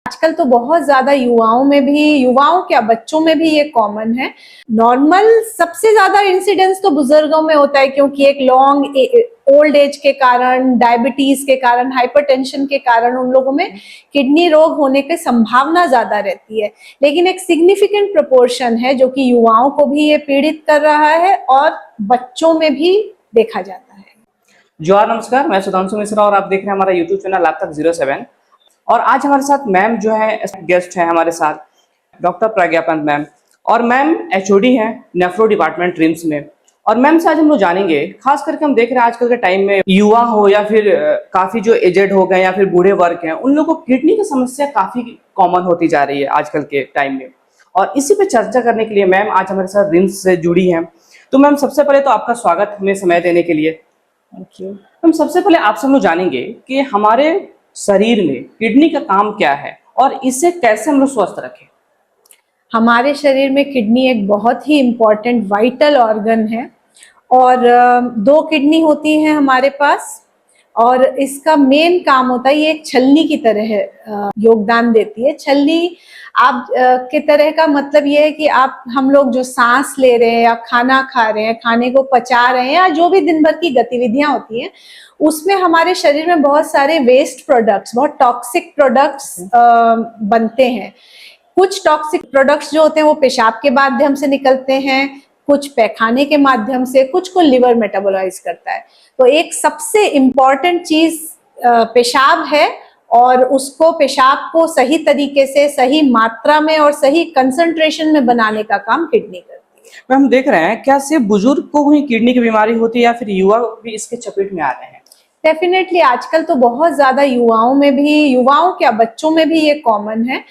आजकल तो बहुत ज्यादा युवाओं क्या बच्चों में भी ये कॉमन है। नॉर्मल सबसे ज्यादा इंसिडेंस तो बुजुर्गों में होता है, क्योंकि एक लॉन्ग ओल्ड एज के कारण, डायबिटीज के कारण, हाइपरटेंशन के कारण उन लोगों में किडनी रोग होने की संभावना ज्यादा रहती है। लेकिन एक सिग्निफिकेंट प्रोपोर्शन है जो कि युवाओं को भी ये पीड़ित कर रहा है और बच्चों में भी देखा जाता है। जोहार, नमस्कार। मैं सुधांशु मिश्रा और आप देख रहे हैं हमारा यूट्यूब चैनल आप तक 07। और आज हमारे साथ मैम जो है गेस्ट है हमारे साथ, डॉक्टर प्रज्ञा पंत मैम। और मैम एचओडी हैं नेफ्रो डिपार्टमेंट रिम्स में। और मैम से आज हम लोग जानेंगे, खास करके हम देख रहे हैं आजकल के टाइम में युवा हो या फिर काफी जो एजेड हो गए या फिर बूढ़े वर्ग हैं, उन लोगों को किडनी की समस्या काफी कॉमन होती जा रही है आजकल के टाइम में। और इसी पे चर्चा करने के लिए मैम आज हमारे साथ रिम्स से जुड़ी हैं। तो मैम सबसे पहले तो आपका स्वागत हमें समय देने के लिए। Thank you. हम सबसे पहले आपसे हम लोग जानेंगे कि हमारे शरीर में किडनी का काम क्या है और इसे कैसे हम लोग स्वस्थ रखें। हमारे शरीर में किडनी एक बहुत ही इम्पोर्टेंट वाइटल ऑर्गन है और दो किडनी होती हैं हमारे पास और इसका मेन काम होता है, ये एक छलनी की तरह योगदान देती है। छलनी आप के तरह का मतलब ये है कि आप हम लोग जो सांस ले रहे हैं या खाना खा रहे हैं, खाने को पचा रहे हैं या जो भी दिन भर की गतिविधियां होती हैं, उसमें हमारे शरीर में बहुत सारे वेस्ट प्रोडक्ट्स, बहुत टॉक्सिक प्रोडक्ट्स बनते हैं। कुछ टॉक्सिक प्रोडक्ट्स जो होते हैं वो पेशाब के माध्यम से निकलते हैं, कुछ पैखाने के माध्यम से, कुछ को लिवर मेटाबोलाइज करता है। तो एक सबसे इम्पॉर्टेंट चीज पेशाब है और उसको पेशाब को सही तरीके से, सही मात्रा में और सही कंसंट्रेशन में बनाने का काम किडनी करती है। मैम हम देख रहे हैं, क्या सिर्फ बुजुर्ग को ही किडनी की बीमारी होती है या फिर युवा भी इसके चपेट में आ रहे हैं? डेफिनेटली आजकल तो बहुत ज्यादा युवाओं क्या बच्चों में भी ये कॉमन है।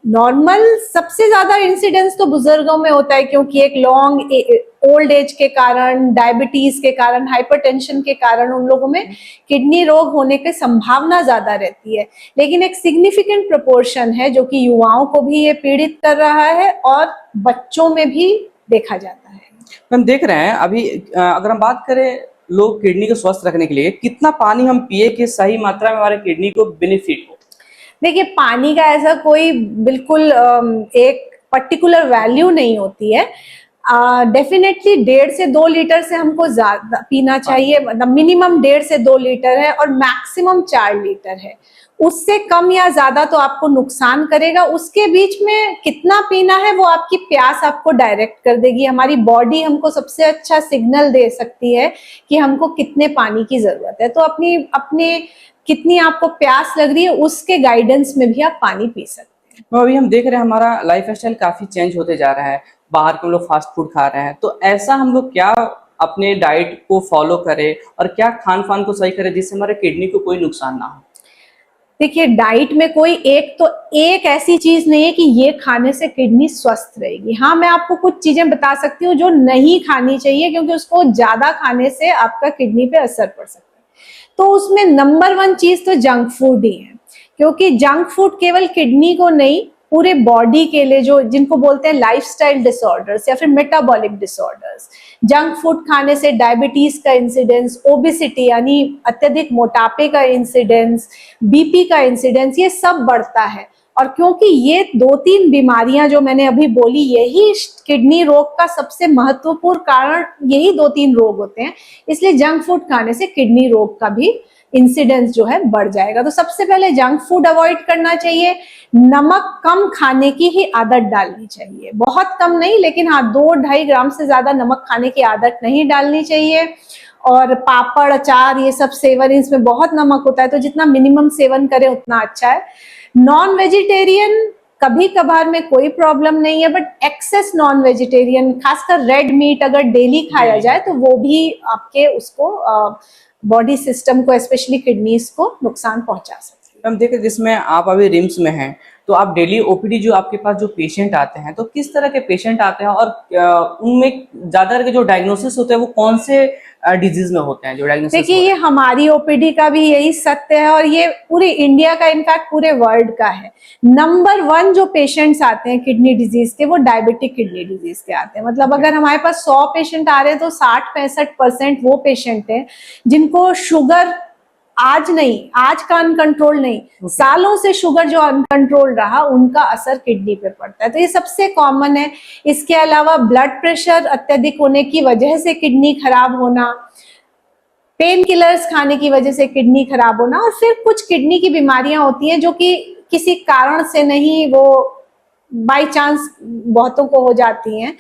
नॉर्मल सबसे ज्यादा इंसिडेंस तो बुजुर्गों में होता है, क्योंकि एक लॉन्ग ओल्ड एज के कारण, डायबिटीज के कारण, हाइपरटेंशन के कारण उन लोगों में किडनी रोग होने की संभावना ज्यादा रहती है। लेकिन एक सिग्निफिकेंट प्रोपोर्शन है जो कि युवाओं को भी ये पीड़ित कर रहा है और बच्चों में भी देखा जाता है। हम देख रहे हैं अभी अगर हम बात करें लोग किडनी को स्वस्थ रखने के लिए कितना पानी हम पिए कि सही मात्रा में हमारे किडनी को बेनिफिट हो। देखिए, पानी का ऐसा कोई बिल्कुल एक पर्टिकुलर वैल्यू नहीं होती है। डेफिनेटली 1.5 से 2 लीटर से हमको ज्यादा पीना चाहिए, मतलब मिनिमम 1.5 से 2 लीटर है और मैक्सिमम 4 लीटर है। उससे कम या ज्यादा तो आपको नुकसान करेगा। उसके बीच में कितना पीना है वो आपकी प्यास आपको डायरेक्ट कर देगी। हमारी बॉडी हमको सबसे अच्छा सिग्नल दे सकती है कि हमको कितने पानी की जरूरत है। तो अपने कितनी आपको प्यास लग रही है उसके गाइडेंस में भी आप पानी पी सकते हैं। तो अभी हम देख रहे हैं हमारा लाइफ स्टाइल काफी चेंज होते जा रहा है, बाहर के हम लोग फास्ट फूड खा रहे हैं। तो ऐसा हम लोग क्या अपने डाइट को फॉलो करें और क्या खान पान को सही करें जिससे हमारे किडनी को कोई नुकसान ना हो? देखिए, डाइट में कोई एक ऐसी चीज नहीं है कि ये खाने से किडनी स्वस्थ रहेगी। हाँ, मैं आपको कुछ चीजें बता सकती हूँ जो नहीं खानी चाहिए, क्योंकि उसको ज्यादा खाने से आपका किडनी पे असर पड़ सकता है। तो उसमें नंबर 1 चीज तो जंक फूड ही है, क्योंकि जंक फूड केवल किडनी को नहीं, पूरे बॉडी के लिए, जो जिनको बोलते हैं लाइफस्टाइल डिसऑर्डर्स या फिर मेटाबॉलिक डिसऑर्डर्स, जंक फूड खाने से डायबिटीज का इंसिडेंस, ओबेसिटी यानी अत्यधिक मोटापे का इंसिडेंस, बीपी का इंसिडेंस, ये सब बढ़ता है। और क्योंकि ये 2-3 बीमारियां जो मैंने अभी बोली, यही किडनी रोग का सबसे महत्वपूर्ण कारण, यही 2-3 रोग होते हैं, इसलिए जंक फूड खाने से किडनी रोग का भी इंसिडेंस जो है बढ़ जाएगा। तो सबसे पहले जंक फूड अवॉइड करना चाहिए। नमक कम खाने की ही आदत डालनी चाहिए, बहुत कम नहीं, लेकिन हाँ 2-2.5 ग्राम से ज्यादा नमक खाने की आदत नहीं डालनी चाहिए। और पापड़, अचार, ये सब सेवन, इसमें बहुत नमक होता है, तो जितना मिनिमम सेवन करें उतना अच्छा है। नॉन वेजिटेरियन कभी कभार में कोई प्रॉब्लम नहीं है, बट एक्सेस नॉन वेजिटेरियन, खासकर रेड मीट अगर डेली खाया जाए तो वो भी आपके उसको बॉडी सिस्टम को, स्पेशली किडनीज को नुकसान पहुंचा सकती है। हम देखें जिसमें आप अभी रिम्स में हैं, तो आप डेली ओपीडी जो आपके पास जो पेशेंट आते हैं, तो किस तरह के पेशेंट आते हैं और उनमें ज्यादा करके जो डायग्नोसिस होते हैं वो कौन से डिजीज में होते हैं जो डायग्नोसिस? देखिए, ये हमारी ओपीडी का भी यही सत्य है और ये पूरे इंडिया का, इनफैक्ट पूरे वर्ल्ड का है। नंबर 1 जो पेशेंट्स आते हैं किडनी डिजीज के, वो डायबिटिक किडनी डिजीज के आते हैं। मतलब अगर हमारे पास 100 पेशेंट आ रहे हैं तो 60-65% वो पेशेंट हैं जिनको शुगर आज नहीं, आज का अनकंट्रोल नहीं, सालों से शुगर जो अनकंट्रोल रहा उनका असर किडनी पे पड़ता है। तो ये सबसे कॉमन है। इसके अलावा ब्लड प्रेशर अत्यधिक होने की वजह से किडनी खराब होना, पेन किलर्स खाने की वजह से किडनी खराब होना, और फिर कुछ किडनी की बीमारियां होती हैं जो कि किसी कारण से नहीं, वो बाय चांस बहुतों को हो जाती हैं,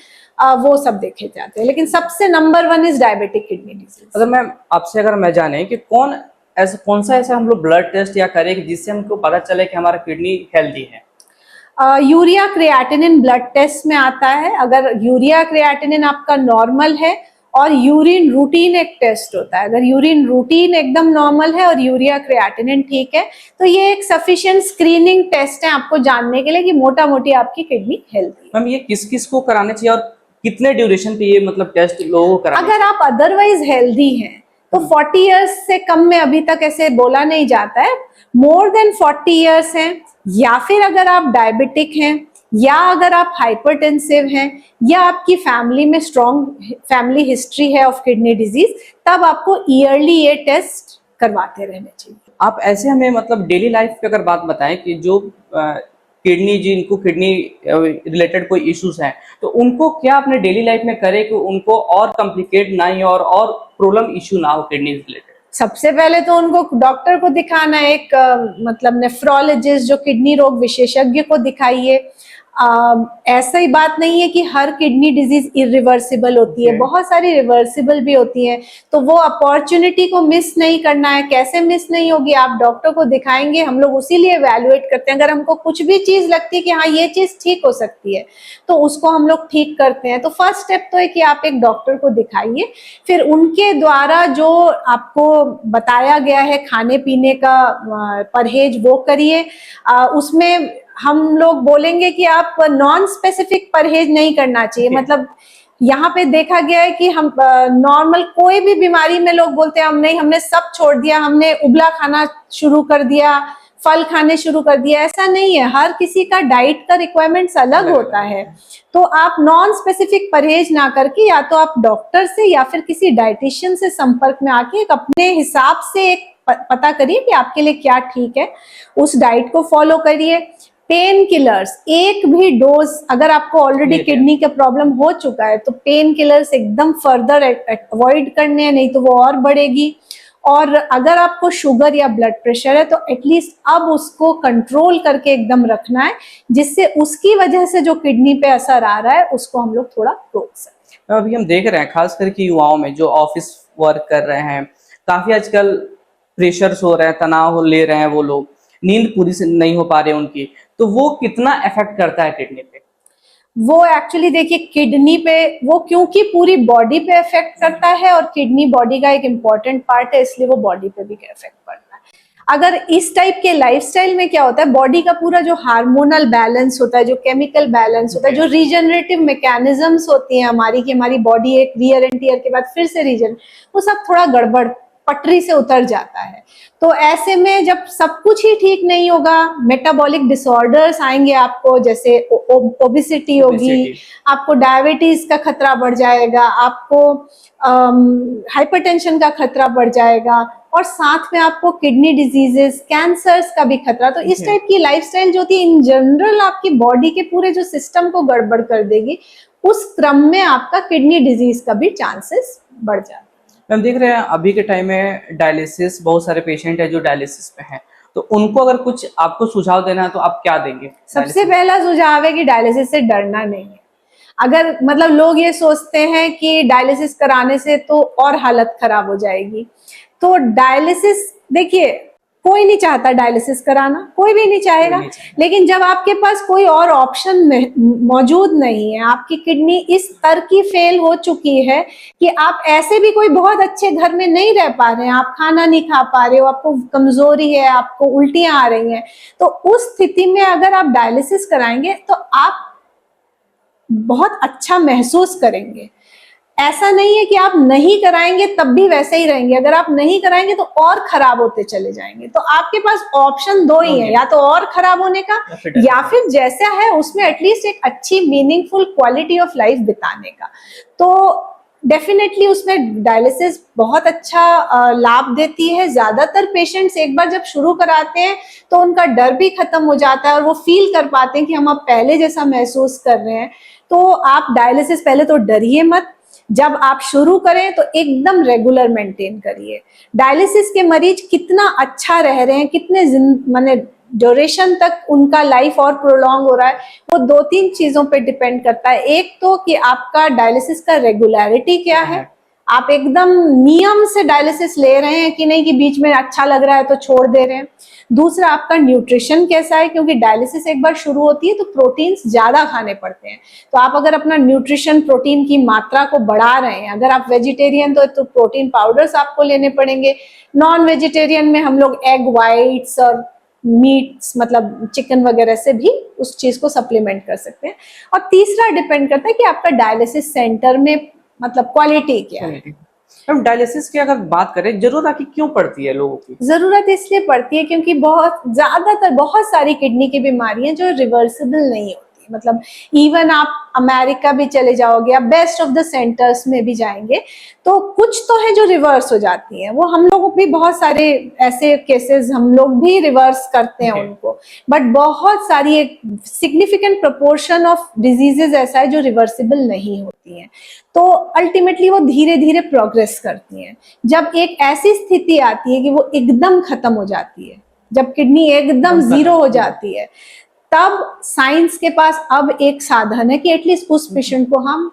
वो सब देखे जाते हैं। लेकिन सबसे number 1 is diabetic kidney disease. अगर मैम आपसे अगर मैं जाने कि कौन सा ऐसा हम लोग ब्लड टेस्ट या करें कि जिससे हमको पता चले कि हमारा किडनी हेल्दी है? यूरिया क्रिएटिनिन ब्लड टेस्ट में आता है। अगर यूरिया क्रिएटिनिन आपका नॉर्मल है, और यूरिन रूटीन एक टेस्ट होता है, अगर यूरिन रूटीन एकदम नॉर्मल है और यूरिया क्रिएटिनिन ठीक है, तो ये एक सफिशिएंट स्क्रीनिंग टेस्ट है आपको जानने के लिए कि मोटा मोटी आपकी किडनी हेल्दी है। मैम ये किस किस को कराने चाहिए और कितने ड्यूरेशन पे ये मतलब टेस्ट लोगों को कराने अगर आप अदरवाइज हेल्दी हैं तो 40 इयर्स से कम में अभी तक ऐसे बोला नहीं जाता है। मोर देन 40 इयर्स हैं, या फिर अगर आप डायबिटिक हैं, या अगर आप हाइपरटेंसिव हैं, या आपकी फैमिली में स्ट्रॉन्ग फैमिली हिस्ट्री है ऑफ किडनी डिजीज, तब आपको ईयरली ये टेस्ट करवाते रहने चाहिए। आप ऐसे हमें मतलब डेली लाइफ पे अगर बात बताएं कि जो किडनी जिनको किडनी रिलेटेड कोई इश्यूज हैं, तो उनको क्या अपने डेली लाइफ में करें कि उनको और कॉम्प्लिकेट ना ही और प्रॉब्लम इश्यू ना हो किडनी रिलेटेड? सबसे पहले तो उनको डॉक्टर को दिखाना है, एक मतलब नेफ्रोलॉजिस्ट जो किडनी रोग विशेषज्ञ को दिखाइए। ऐसा ही बात नहीं है कि हर किडनी डिजीज इरिवर्सिबल होती है, बहुत सारी रिवर्सिबल भी होती है। तो वो अपॉर्चुनिटी को मिस नहीं करना है। कैसे मिस नहीं होगी? आप डॉक्टर को दिखाएंगे, हम लोग उसी लिए एवेल्युएट करते हैं। अगर हमको कुछ भी चीज लगती है कि हाँ ये चीज ठीक हो सकती है, तो उसको हम लोग ठीक करते हैं। तो फर्स्ट स्टेप तो है कि आप एक डॉक्टर को दिखाइए, फिर उनके द्वारा जो आपको बताया गया है खाने पीने का परहेज वो करिए। उसमें हम लोग बोलेंगे कि आप नॉन स्पेसिफिक परहेज नहीं करना चाहिए। मतलब यहाँ पे देखा गया है कि हम नॉर्मल कोई भी बीमारी में लोग बोलते हैं हम नहीं, हमने सब छोड़ दिया, हमने उबला खाना शुरू कर दिया, फल खाने शुरू कर दिया। ऐसा नहीं है, हर किसी का डाइट का रिक्वायरमेंट्स अलग होता है। तो आप नॉन स्पेसिफिक परहेज ना करके या तो आप डॉक्टर से या फिर किसी डाइटिशियन से संपर्क में आके एक अपने हिसाब से एक पता करिए कि आपके लिए क्या ठीक है, उस डाइट को फॉलो करिए। पेन किलर्स एक भी डोज, अगर आपको ऑलरेडी किडनी का प्रॉब्लम हो चुका है तो पेन किलर्स एकदम फर्दर अवॉइड करने हैं, नहीं तो वो और बढ़ेगी। और अगर आपको शुगर या ब्लड प्रेशर है तो एटलीस्ट अब उसको कंट्रोल करके एकदम रखना है, जिससे उसकी वजह से जो किडनी पे असर आ रहा है उसको हम लोग थोड़ा रोक सकें। अभी हम देख रहे हैं खास करके युवाओं में जो ऑफिस वर्क कर रहे हैं, काफी आजकल प्रेशर्स हो रहे हैं, तनाव ले रहे हैं, वो लोग नींद पूरी से नहीं हो पा रहे उनकी, तो वो कितना इफेक्ट करता है किडनी पे? वो एक्चुअली देखिए किडनी पे वो क्योंकि पूरी बॉडी पे इफेक्ट करता है, और किडनी बॉडी का एक इम्पॉर्टेंट पार्ट है, इसलिए वो बॉडी पे भी इफेक्ट पड़ता है। अगर इस टाइप के लाइफस्टाइल में क्या होता है, बॉडी का पूरा जो हार्मोनल बैलेंस होता है, जो केमिकल बैलेंस होता है, जो रीजनरेटिव मैकेनिज्म्स होती हैं हमारी, कि हमारी बॉडी एक वियर एंड टियर के बाद फिर से रीजन, वो सब थोड़ा गड़बड़ पटरी से उतर जाता है। तो ऐसे में जब सब कुछ ही ठीक नहीं होगा, मेटाबॉलिक डिसऑर्डर्स आएंगे आपको, जैसे ओबेसिटी होगी, आपको डायबिटीज का खतरा बढ़ जाएगा, आपको हाइपरटेंशन का खतरा बढ़ जाएगा, और साथ में आपको किडनी डिजीजेस, कैंसर्स का भी खतरा। तो इस टाइप की लाइफस्टाइल जो होती है इन जनरल आपकी बॉडी के पूरे जो सिस्टम को गड़बड़ कर देगी, उस क्रम में आपका किडनी डिजीज का भी चांसेस बढ़ जाता है। हम देख रहे हैं अभी के टाइम में डायलिसिस, बहुत सारे पेशेंट है जो डायलिसिस पे हैं, तो उनको अगर कुछ आपको सुझाव देना है तो आप क्या देंगे? सबसे पहला सुझाव है कि डायलिसिस से डरना नहीं है। अगर मतलब लोग ये सोचते हैं कि डायलिसिस कराने से तो और हालत खराब हो जाएगी, तो डायलिसिस देखिए कोई नहीं चाहता डायलिसिस कराना, कोई भी नहीं चाहेगा, लेकिन जब आपके पास कोई और ऑप्शन मौजूद नहीं है, आपकी किडनी इस स्तर की फेल हो चुकी है कि आप ऐसे भी कोई बहुत अच्छे घर में नहीं रह पा रहे हैं, आप खाना नहीं खा पा रहे हो, आपको कमजोरी है, आपको उल्टियां आ रही हैं, तो उस स्थिति में अगर आप डायलिसिस कराएंगे तो आप बहुत अच्छा महसूस करेंगे। ऐसा नहीं है कि आप नहीं कराएंगे तब भी वैसे ही रहेंगे, अगर आप नहीं कराएंगे तो और खराब होते चले जाएंगे। तो आपके पास ऑप्शन दो ही है, या तो और खराब होने का, या फिर जैसा है उसमें एटलीस्ट एक अच्छी मीनिंगफुल क्वालिटी ऑफ लाइफ बिताने का। तो डेफिनेटली उसमें डायलिसिस बहुत अच्छा लाभ देती है। ज्यादातर पेशेंट्स एक बार जब शुरू कराते हैं तो उनका डर भी खत्म हो जाता है और वो फील कर पाते हैं कि हम अब पहले जैसा महसूस कर रहे हैं। तो आप डायलिसिस पहले तो डरिए मत, जब आप शुरू करें तो एकदम रेगुलर मेंटेन करिए। डायलिसिस के मरीज कितना अच्छा रह रहे हैं, कितने माने ड्यूरेशन तक उनका लाइफ और प्रोलॉन्ग हो रहा है, वो 2-3 चीजों पे डिपेंड करता है। एक तो कि आपका डायलिसिस का रेगुलरिटी क्या है, आप एकदम नियम से डायलिसिस ले रहे हैं कि नहीं, कि बीच में अच्छा लग रहा है तो छोड़ दे रहे हैं। दूसरा, आपका न्यूट्रिशन कैसा है, क्योंकि डायलिसिस एक बार शुरू होती है तो प्रोटीन्स ज्यादा खाने पड़ते हैं। तो आप अगर अपना न्यूट्रिशन प्रोटीन की मात्रा को बढ़ा रहे हैं, अगर आप वेजिटेरियन तो प्रोटीन पाउडर्स आपको लेने पड़ेंगे। नॉन वेजिटेरियन में हम लोग एग वाइट्स और मीट्स मतलब चिकन वगैरह से भी उस चीज को सप्लीमेंट कर सकते हैं। और तीसरा डिपेंड करता है कि आपका डायलिसिस सेंटर में मतलब क्वालिटी क्या है। हम डायलिसिस की अगर बात करें, जरूरत आखिर क्यों पड़ती है लोगों की? जरूरत इसलिए पड़ती है क्योंकि बहुत सारी किडनी की बीमारियां जो रिवर्सिबल नहीं होती। मतलब इवन आप अमेरिका भी चले जाओगे, आप बेस्ट ऑफ द सेंटर्स में भी जाएंगे तो कुछ तो है जो रिवर्स हो जाती हैं। वो हम लोग भी बहुत सारे ऐसे केसेस हम लोग भी रिवर्स करते हैं उनको, बट बहुत सारी एक सिग्निफिकेंट प्रोपोर्शन ऑफ डिजीजेस ऐसा है जो रिवर्सिबल नहीं होती हैं। तो अल्टीमेटली वो धीरे धीरे प्रोग्रेस करती हैं। जब एक ऐसी स्थिति आती है कि वो एकदम खत्म हो जाती है, जब किडनी एकदम जीरो हो जाती है, तब साइंस के पास अब एक साधन है कि एटलीस्ट उस पेशेंट को हम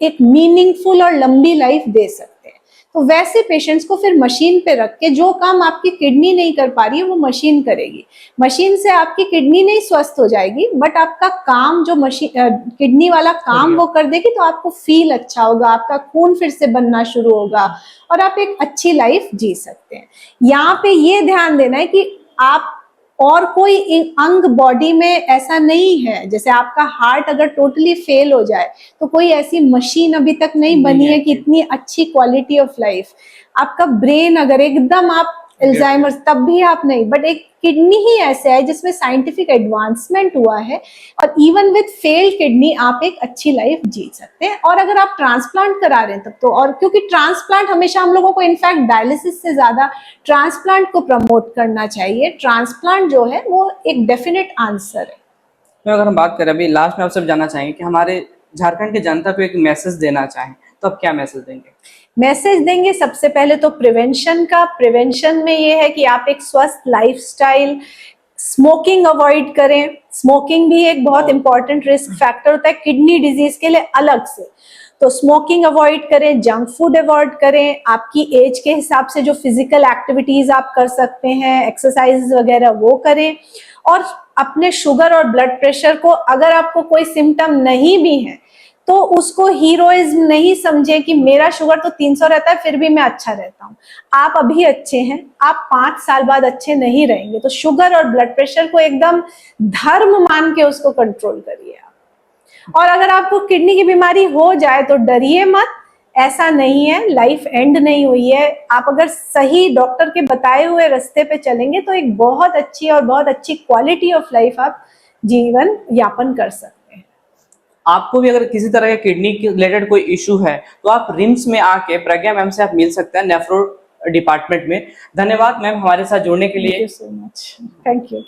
एक मीनिंगफुल और लंबी लाइफ दे सकते हैं। तो वैसे पेशेंट्स को फिर मशीन पे रख के जो काम आपकी किडनी नहीं कर पा रही है वो मशीन करेगी। मशीन से आपकी किडनी नहीं स्वस्थ हो जाएगी, बट आपका काम जो मशीन किडनी वाला काम वो कर देगी, तो आपको फील अच्छा होगा, आपका खून फिर से बनना शुरू होगा और आप एक अच्छी लाइफ जी सकते हैं। यहाँ पे ये ध्यान देना है कि आप और कोई अंग बॉडी में ऐसा नहीं है, जैसे आपका हार्ट अगर टोटली फेल हो जाए तो कोई ऐसी मशीन अभी तक नहीं बनी है कि इतनी अच्छी क्वालिटी ऑफ लाइफ। आपका ब्रेन अगर एकदम आप अल्जाइमर तब भी आप नहीं, बट एक किडनी ही ऐसे है जिसमें साइंटिफिक एडवांसमेंट हुआ है और इवन विद फेल्ड किडनी आप एक अच्छी लाइफ जी सकते हैं। और अगर आप ट्रांसप्लांट करा रहे हैं तब तो, और क्योंकि ट्रांसप्लांट हमेशा हम लोगों को इनफैक्ट डायलिसिस से ज्यादा ट्रांसप्लांट को प्रमोट करना चाहिए। ट्रांसप्लांट जो है वो एक डेफिनेट आंसर है। तो अगर हम बात करें अभी लास्ट में आप सब जानना चाहेंगे कि हमारे झारखंड की जनता को एक मैसेज देना चाहें तो आप क्या मैसेज देंगे? मैसेज देंगे सबसे पहले तो प्रिवेंशन का। प्रिवेंशन में ये है कि आप एक स्वस्थ लाइफस्टाइल, स्मोकिंग अवॉइड करें। स्मोकिंग भी एक बहुत इंपॉर्टेंट रिस्क फैक्टर होता है किडनी डिजीज के लिए अलग से। तो स्मोकिंग अवॉइड करें, जंक फूड अवॉइड करें, आपकी एज के हिसाब से जो फिजिकल एक्टिविटीज आप कर सकते हैं, एक्सरसाइज वगैरह वो करें। और अपने शुगर और ब्लड प्रेशर को, अगर आपको कोई सिम्टम नहीं भी है तो उसको हीरोइज्म नहीं समझे कि मेरा शुगर तो 300 रहता है फिर भी मैं अच्छा रहता हूँ। आप अभी अच्छे हैं, आप 5 साल बाद अच्छे नहीं रहेंगे। तो शुगर और ब्लड प्रेशर को एकदम धर्म मान के उसको कंट्रोल करिए आप। और अगर आपको किडनी की बीमारी हो जाए तो डरिए मत, ऐसा नहीं है, लाइफ एंड नहीं हुई है। आप अगर सही डॉक्टर के बताए हुए रास्ते पे चलेंगे तो एक बहुत अच्छी और बहुत अच्छी क्वालिटी ऑफ लाइफ आप जीवन यापन कर सकते हैं। आपको भी अगर किसी तरह के किडनी के रिलेटेड कोई इशू है तो आप रिम्स में आके प्रज्ञा मैम से आप मिल सकते हैं, नेफ्रो डिपार्टमेंट में। धन्यवाद मैम हमारे साथ जुड़ने के लिए। Thank you so much. Thank you.